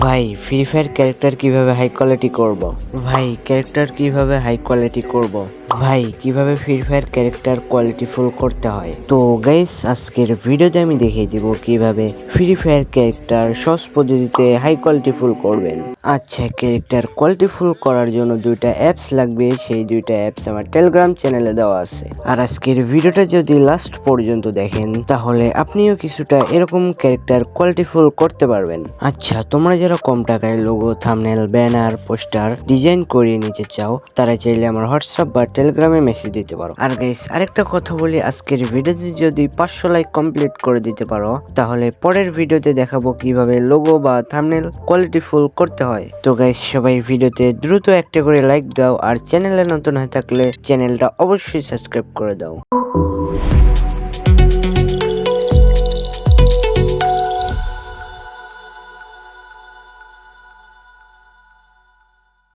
ভাই free fire character কিভাবে high quality করব? ভাই ক্যারেক্টার কিভাবে হাই কোয়ালিটি করব? ভাই কিভাবে free fire character quality full করতে হয়? তো গাইস আজকের ভিডিওতে আমি দেখিয়ে দিব কিভাবে ফ্রি ফায়ার ক্যারেক্টার সহজ পদ্ধতিতে হাই কোয়ালিটি ফুল করবেন। আচ্ছা, ক্যারেক্টার কোয়ালিটি ফুল করার জন্য দুইটা অ্যাপস লাগবে, সেই দুইটা অ্যাপস আমার টেলিগ্রাম চ্যানেলে দেওয়া আছে। আর আজকের ভিডিওটা যদি লাস্ট পর্যন্ত দেখেন তাহলে আপনিও কিছুটা এরকম ক্যারেক্টার কোয়ালিটি ফুল করতে পারবেন। আচ্ছা, তোমরা যারা কম টাকায় logo, thumbnail, banner, poster design করিয়ে নিতে চাও তারা চাইলে আমার হোয়াটসঅ্যাপ বা টেলিগ্রামে মেসেজ দিতে পারো। আর গাইস আরেকটা কথা বলি, আজকের ভিডিওতে যদি 500 লাইক কমপ্লিট করে দিতে পারো তাহলে পরের ভিডিওতে দেখাবো কিভাবে লোগো বা থাম্বনেল কোয়ালিটি ফুল করতে হয়। তো গাইস সবাই ভিডিওতে দ্রুত একটা করে লাইক দাও, আর চ্যানেলে নতুন হয়ে থাকলে চ্যানেলটা অবশ্যই সাবস্ক্রাইব করে দাও।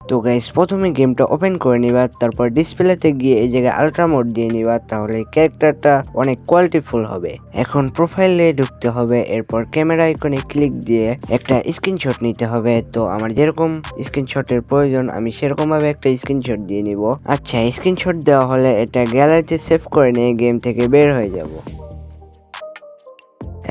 তো গাইস প্রথমে গেমটা ওপেন করে নিবা, তারপর ডিসপ্লেতে গিয়ে এই জায়গায় আলট্রা মোড দিয়ে নিবা, তাহলে ক্যারেক্টারটা অনেক কোয়ালিটিফুল হবে। এখন প্রোফাইলে ঢুকতে হবে, এরপর ক্যামেরা আইকনে ক্লিক দিয়ে একটা স্ক্রিনশট নিতে হবে। তো আমার যেরকম স্ক্রিনশটের প্রয়োজন আমি সেরকম ভাবে একটা স্ক্রিনশট দিয়ে নিব। আচ্ছা, স্ক্রিনশট দেওয়া হলে এটা গ্যালারিতে সেভ করে নিয়ে গেম থেকে বের হয়ে যাব।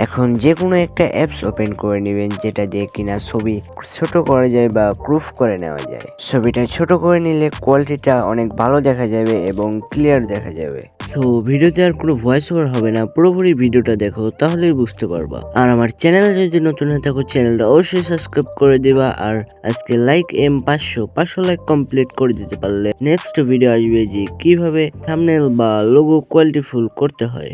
এখন যে কোনো একটা অ্যাপস ওপেন করে নেবেন যেটা দিয়ে কিনা ছবি ছোট করা যায় বা প্রুফ করে নেওয়া যায়। ছবিটা ছোট করে নিলে কোয়ালিটিটা অনেক ভালো দেখা যাবে এবং ক্লিয়ার দেখা যাবে। তো ভিডিওতে আর কোনো ভয়েস ওভার হবে না, পুরোপুরি ভিডিওটা দেখো তাহলেই বুঝতে পারবা। আর আমার চ্যানেলে যদি নতুন হয়ে থাকো চ্যানেলটা অবশ্যই সাবস্ক্রাইব করে দিবা। আর আজকে লাইক 500 লাইক কমপ্লিট করে দিতে পারলে নেক্সট ভিডিও আসবে যে কিভাবে থাম্বনেল বা লোগো কোয়ালিটি ফুল করতে হয়।